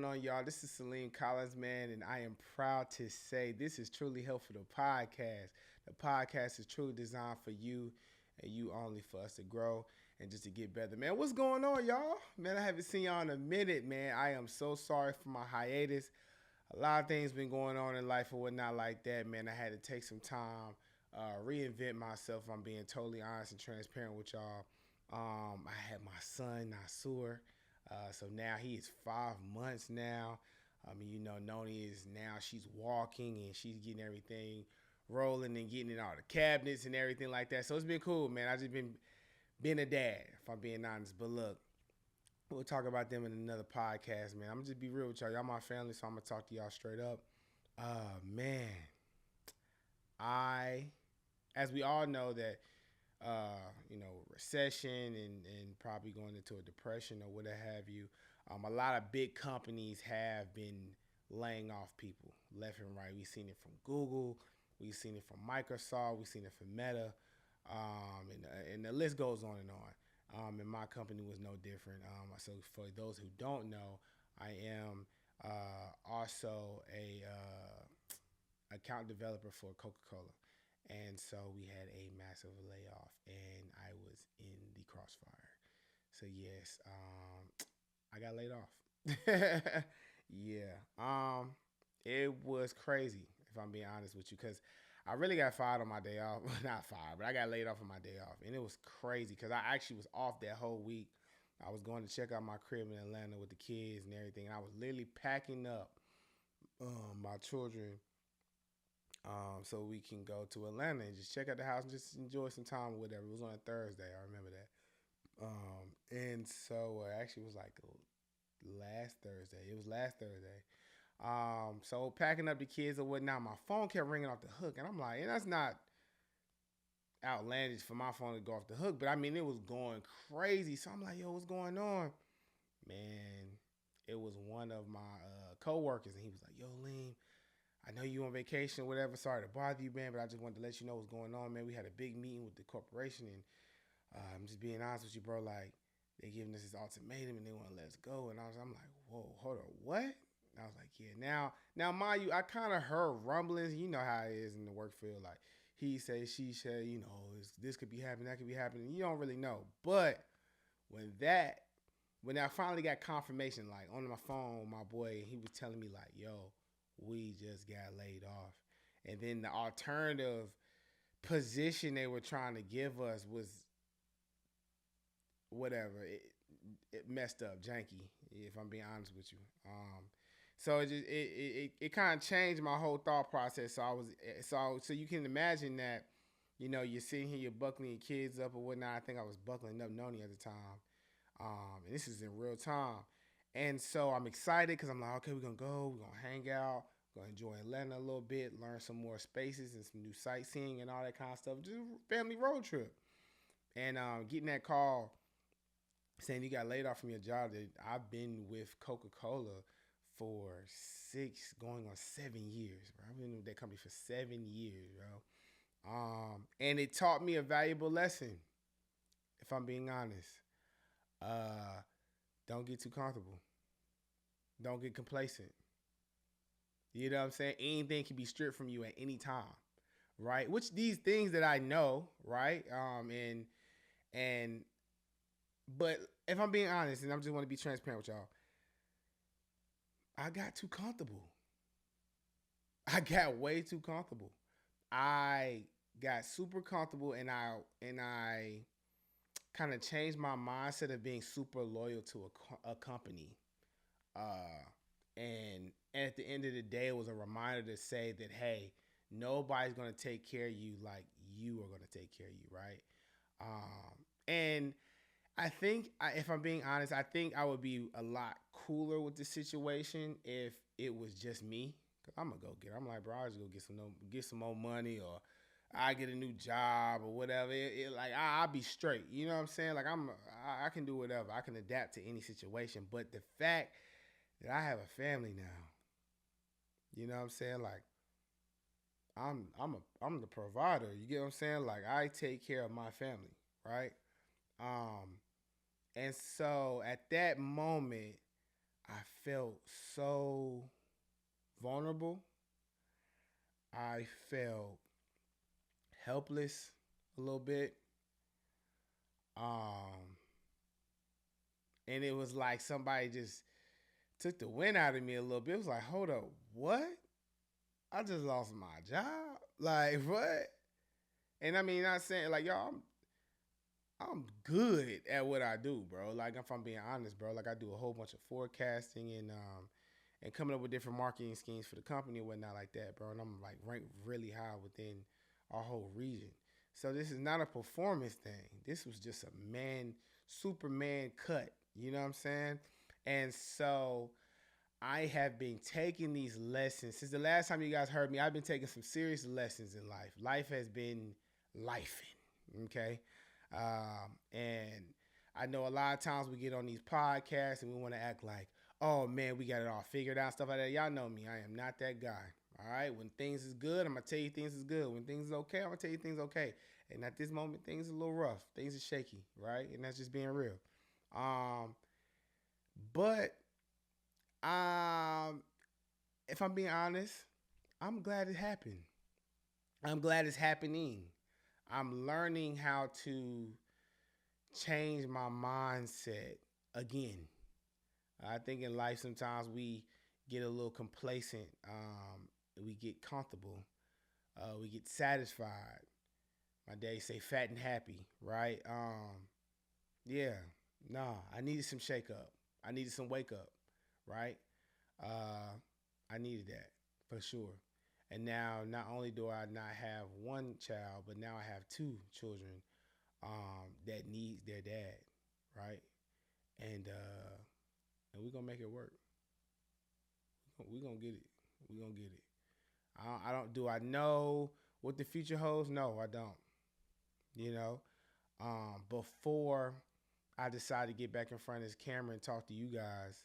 going on, y'all? This is Salim Collins, man, and I am proud to say this is truly helpful the podcast. The podcast is truly designed for you and you only, for us to grow and just to get better. Man, what's going on, y'all? Man, I haven't seen y'all in a minute, man. I am so sorry for my hiatus. A lot of things been going on in life or whatnot like that, man. I had to take some time, reinvent myself. If I'm being totally honest and transparent with y'all. I had my son, Nasur. So now he is 5 months now. Noni is now she's walking and she's getting everything rolling and getting in all the cabinets and everything like that. So it's been cool, man. I just been being a dad, if I'm being honest. But look, we'll talk about them in another podcast, man. I'm gonna just be real with y'all. Y'all my family, so I'm gonna talk to y'all straight up. Man, I, as we all know that recession and probably going into a depression or what have you. A lot of big companies have been laying off people left and right. We've seen it from Google, we've seen it from Microsoft, we've seen it from Meta, and the list goes on and on. And my company was no different. So for those who don't know, I am also a account developer for Coca-Cola. And so we had a massive layoff, and I was in the crossfire. So yes, I got laid off. Yeah, it was crazy if I'm being honest with you, because I really got fired on my day off. Not fired, but I got laid off on my day off, and it was crazy because I actually was off that whole week. I was going to check out my crib in Atlanta with the kids and everything, and I was literally packing up my children so we can go to Atlanta and just check out the house and just enjoy some time or whatever. It was on a Thursday, I remember that. And so actually it was like last Thursday. It was last Thursday. So packing up the kids or whatnot, my phone kept ringing off the hook, and I'm like, and that's not outlandish for my phone to go off the hook, but I mean it was going crazy. So I'm like, yo, what's going on? Man, it was one of my coworkers, and he was like, yo, Lean, I know you on vacation or whatever. Sorry to bother you, man, but I just wanted to let you know what's going on, man. We had a big meeting with the corporation, and I'm just being honest with you, bro. Like, they giving us this ultimatum, and they want to let us go. And I'm like, whoa, hold on, what? And I was like, yeah. Now, mind you, I kind of heard rumblings. You know how it is in the work field. Like, he say, she say, this could be happening, that could be happening. You don't really know. But when I finally got confirmation, like on my phone, my boy, he was telling me like, yo, we just got laid off. And then the alternative position they were trying to give us was whatever. It messed up, janky, if I'm being honest with you. So it kind of changed my whole thought process. So you can imagine that, you're sitting here, you're buckling your kids up or whatnot. I think I was buckling up Noni at the time. And this is in real time. And so I'm excited because I'm like, okay, we're going to go. We're going to hang out. We're going to enjoy Atlanta a little bit, learn some more spaces and some new sightseeing and all that kind of stuff. Just a family road trip. And getting that call saying you got laid off from your job. That I've been with Coca-Cola for 7 years, bro. I've been with that company for 7 years, bro. And it taught me a valuable lesson, if I'm being honest. Don't get too comfortable. Don't get complacent. You know what I'm saying? Anything can be stripped from you at any time, right? Which these things that I know, right? And but if I'm being honest, and I just want to be transparent with y'all, I got too comfortable. I got way too comfortable. I got super comfortable, and I kind of changed my mindset of being super loyal to a company. And at the end of the day, it was a reminder to say that, hey, nobody's going to take care of you like you are going to take care of you, right? And I think, if I'm being honest, I think I would be a lot cooler with the situation if it was just me. Cause I'm gonna go get. I'm like, bro, I'll just go get some more money, or I get a new job or whatever. I'll be straight. You know what I'm saying? Like I can do whatever. I can adapt to any situation. But the fact that I have a family now, you know what I'm saying? Like I'm the provider. You get what I'm saying? Like I take care of my family, right? And so at that moment, I felt so vulnerable. I felt helpless a little bit. Um, and it was like somebody just took the wind out of me a little bit. It was like, hold up, what? I just lost my job. Like what? And I mean, not saying like y'all, I'm good at what I do, bro. Like if I'm being honest, bro. Like I do a whole bunch of forecasting and coming up with different marketing schemes for the company and whatnot like that, bro. And I'm like ranked really high within our whole region. So this is not a performance thing. This was just a man, Superman cut. You know what I'm saying? And so I have been taking these lessons since the last time you guys heard me. I've been taking some serious lessons in life. Life has been lifing, okay? And I know a lot of times we get on these podcasts and we want to act like, oh man, we got it all figured out, stuff like that. Y'all know me. I am not that guy. All right. When things is good, I'm gonna tell you things is good. When things is okay, I'm gonna tell you things okay. And at this moment, things are a little rough. Things are shaky, right? And that's just being real. Um, but um, if I'm being honest, I'm glad it happened. I'm glad it's happening. I'm learning how to change my mindset again. I think in life sometimes we get a little complacent. We get comfortable. We get satisfied. My daddy say fat and happy, right? Yeah, nah. I needed some shake up. I needed some wake up, right? Uh, I needed that for sure. And now, not only do I not have one child, but now I have two children that needs their dad, right? And we're gonna make it work. We're gonna get it. We're gonna get it. I don't. Do I know what the future holds? No, I don't. You know, before I decided to get back in front of this camera and talk to you guys,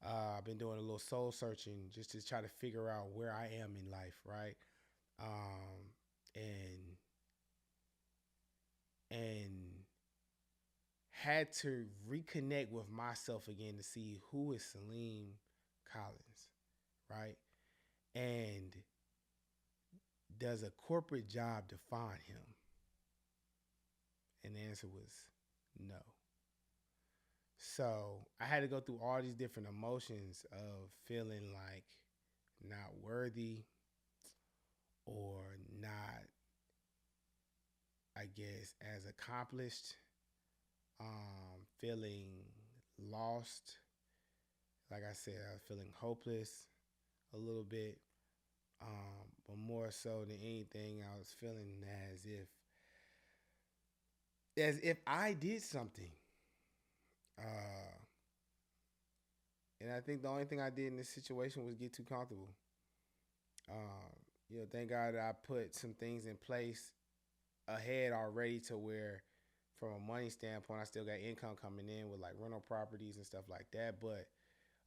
I've been doing a little soul searching just to try to figure out where I am in life, right? Um, and and had to reconnect with myself again to see who is Salim Collins, right? And does a corporate job define him? And the answer was no. So I had to go through all these different emotions of feeling like not worthy or not, I guess, as accomplished, feeling lost. Like I said, I was feeling hopeless a little bit. But more so than anything, I was feeling as if I did something. Uh, and I think the only thing I did in this situation was get too comfortable. Um, thank God that I put some things in place ahead already to where, from a money standpoint, I still got income coming in with like rental properties and stuff like that. But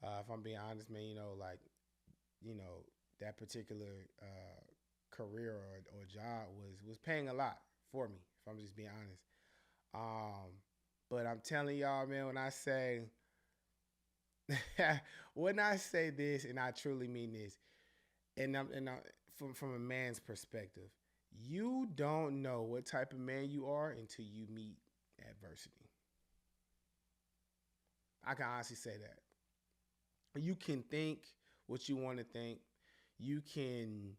if I'm being honest, man, you know, that particular career or job was paying a lot for me. If I'm just being honest, um, but I'm telling y'all, man, when I say this, and I truly mean this, and from a man's perspective, you don't know what type of man you are until you meet adversity. I can honestly say that. You can think what you want to think. You can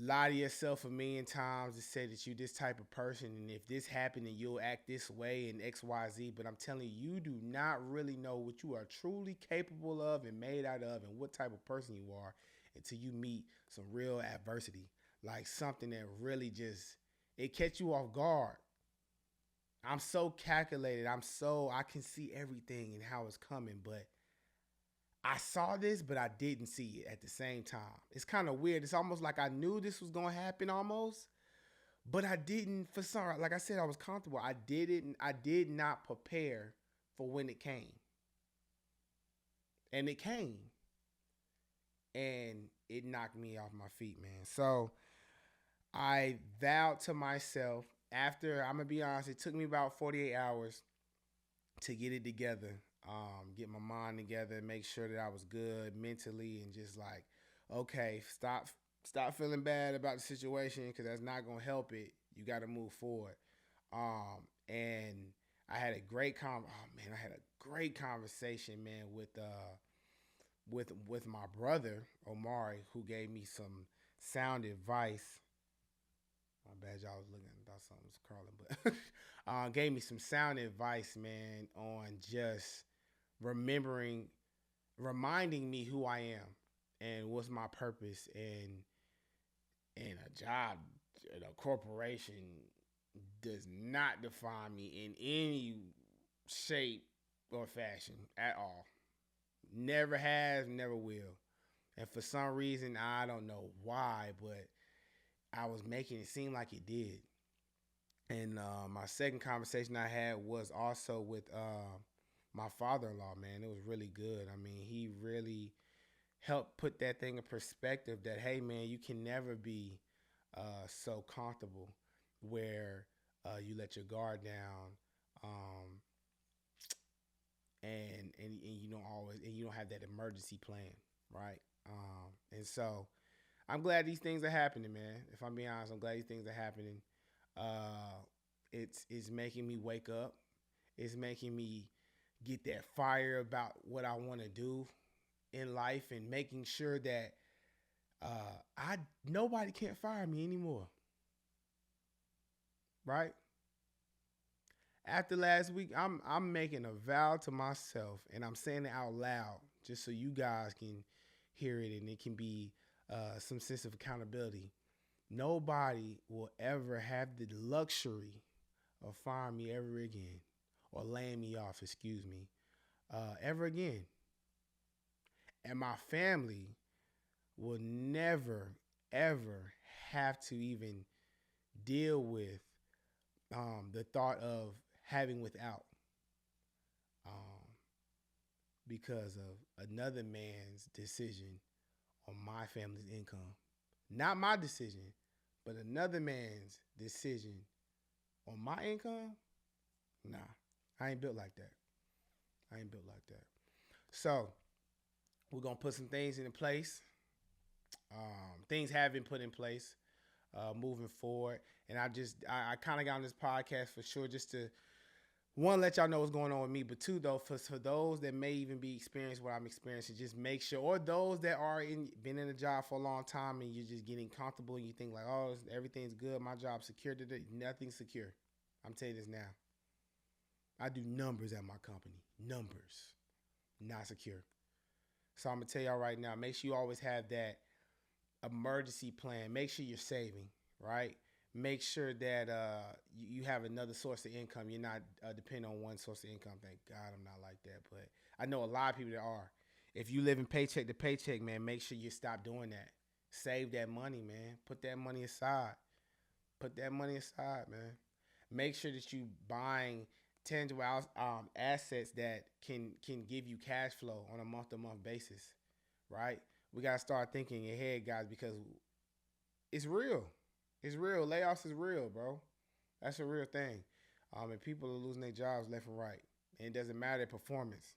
lie to yourself a million times to say that you this type of person, and if this happened and you'll act this way and XYZ. But I'm telling you, you do not really know what you are truly capable of and made out of and what type of person you are until you meet some real adversity, like something that really just it catch you off guard. I'm so calculated. I can see everything and how it's coming, but I saw this, but I didn't see it at the same time. It's kind of weird. It's almost like I knew this was gonna happen almost, but I didn't. For some, like I said, I was comfortable. I didn't. I did not prepare for when it came, and it came, and it knocked me off my feet, man. So I vowed to myself. After I'm gonna be honest, it took me about 48 hours to get it together. get my mind together, make sure that I was good mentally, and just like, okay, stop feeling bad about the situation because that's not gonna help it. You got to move forward. And I had a I had a great conversation, man, with my brother Omari, who gave me some sound advice. My bad, y'all was looking. I thought something was crawling, but gave me some sound advice, man, on just remembering, reminding me who I am and what's my purpose, and a job, a corporation does not define me in any shape or fashion at all. Never has, never will. And for some reason, I don't know why, but I was making it seem like it did. And my second conversation I had was also with my father-in-law, man. It was really good. I mean, he really helped put that thing in perspective that, hey, man, you can never be so comfortable where you let your guard down, um, and you don't always, and you don't have that emergency plan, right? And so I'm glad these things are happening, man. If I'm being honest, I'm glad these things are happening. Uh, it's making me wake up. It's making me get that fire about what I want to do in life, and making sure that I nobody can't fire me anymore, right? After last week, I'm making a vow to myself, and I'm saying it out loud just so you guys can hear it, and it can be some sense of accountability. Nobody will ever have the luxury of firing me ever again, or laying me off, excuse me, ever again. And my family will never, ever have to even deal with the thought of having without, um, because of another man's decision on my family's income. Not my decision, but another man's decision on my income. Nah, I ain't built like that. I ain't built like that. So we're gonna put some things in place. Things have been put in place moving forward, and I kind of got on this podcast for sure just to, one, let y'all know what's going on with me, but two, though, for those that may even be experiencing what I'm experiencing, just make sure, or those that been in a job for a long time and you're just getting comfortable and you think like, oh, everything's good, my job's secure today. Nothing's secure. I'm telling you this now. I do numbers at my company. Numbers. Not secure. So I'm going to tell y'all right now, make sure you always have that emergency plan. Make sure you're saving, right? Make sure that you have another source of income. You're not depending on one source of income. Thank God I'm not like that. But I know a lot of people that are. If you live in paycheck to paycheck, man, make sure you stop doing that. Save that money, man. Put that money aside. Put that money aside, man. Make sure that you buying tangible assets that can give you cash flow on a month-to-month basis, right? We got to start thinking ahead, guys, because it's real. It's real. Layoffs is real, bro. That's a real thing. And people are losing their jobs left and right. And it doesn't matter their performance.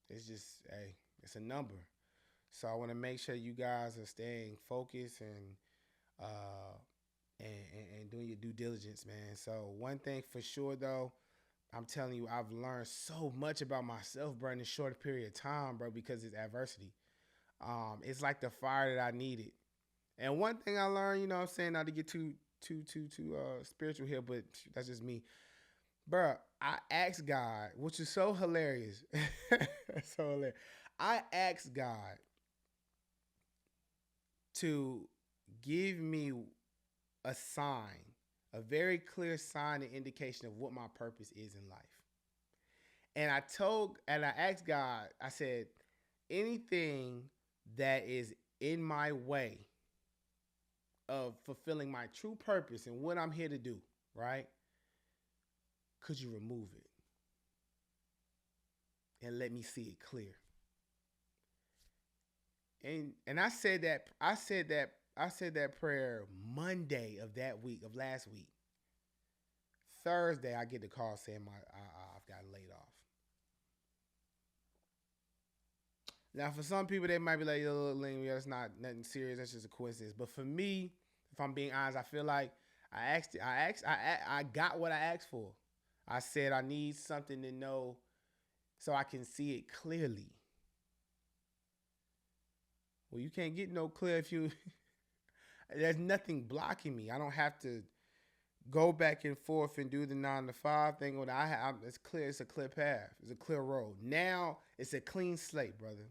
It's just, hey, it's a number. So I want to make sure you guys are staying focused uh, and doing your due diligence, man. So one thing for sure, though, I'm telling you, I've learned so much about myself, bro, in a short period of time, bro, because it's adversity. It's like the fire that I needed. And one thing I learned, you know what I'm saying, not to get too spiritual here, but that's just me. Bruh, I asked God, which is so hilarious. So hilarious. I asked God to give me a sign, a very clear sign and indication of what my purpose is in life. And I asked God, I said, anything that is in my way of fulfilling my true purpose and what I'm here to do, right? Could you remove it and let me see it clear? And I said that prayer Monday of that week, of last week. Thursday, I get the call saying I've got laid off. Now, for some people, they might be like, "Yo, Ling, that's not nothing serious. That's just a coincidence." But for me, if I'm being honest, I feel like I got what I asked for. I said I need something to know so I can see it clearly. Well, you can't get no clear if you. There's nothing blocking me. I don't have to go back and forth and do the 9 to 5 thing. When I have, it's clear. It's a clear path. It's a clear road. Now it's a clean slate, brother.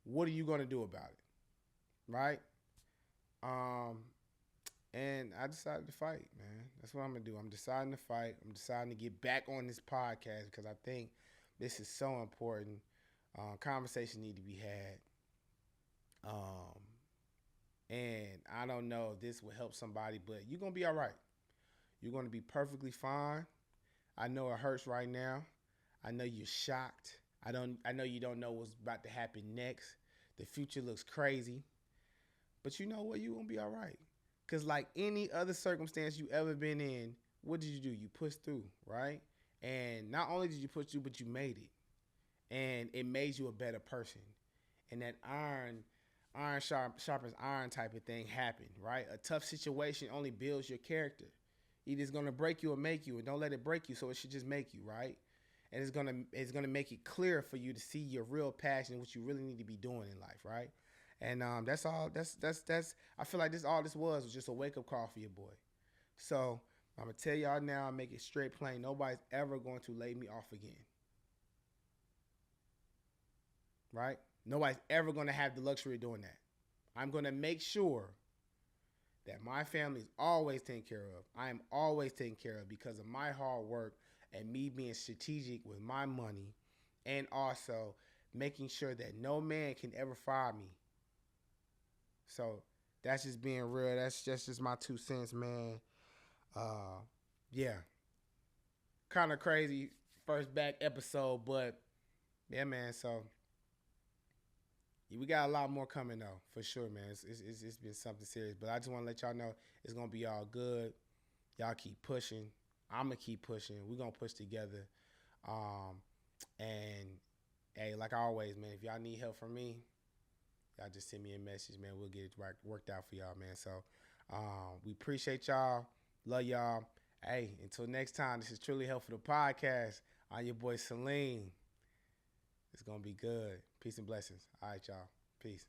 What are you gonna do about it, right? Um, and I decided to fight, man. That's what I'm gonna do. I'm deciding to fight. I'm deciding to get back on this podcast because I think this is so important. Conversations need to be had. Um, and I don't know if this will help somebody, but you're gonna be all right. You're gonna be perfectly fine. I know it hurts right now. I know you're shocked. I know you don't know what's about to happen next. The future looks crazy. But you know what? You're gonna be all right. Cause like any other circumstance you ever been in, what did you do? You pushed through, right? And not only did you push through, but you made it. And it made you a better person. And that iron sharpens iron type of thing happened, right? A tough situation only builds your character. Either it's gonna break you or make you, and don't let it break you. So it should just make you, right? And it's gonna make it clear for you to see your real passion, what you really need to be doing in life, right? And that's all. That's. I feel like this all this was just a wake up call for your boy. So I'm gonna tell y'all now. I make it straight plain. Nobody's ever going to lay me off again, right? Nobody's ever gonna have the luxury of doing that. I'm gonna make sure that my family is always taken care of. I am always taken care of because of my hard work and me being strategic with my money, and also making sure that no man can ever fire me. So that's just being real. That's just my 2 cents, man. Uh, yeah, kind of crazy first back episode, but yeah, man. So we got a lot more coming though, for sure, man. It's been something serious, but I just want to let y'all know it's gonna be all good. Y'all keep pushing. I'm gonna keep pushing. We're gonna push together. Um, and hey, like always, man, if y'all need help from me, y'all just send me a message, man. We'll get it worked out for y'all, man. So we appreciate y'all. Love y'all. Hey, until next time, this is Truly Helpful the Podcast. I'm your boy Salim. It's going to be good. Peace and blessings. All right, y'all. Peace.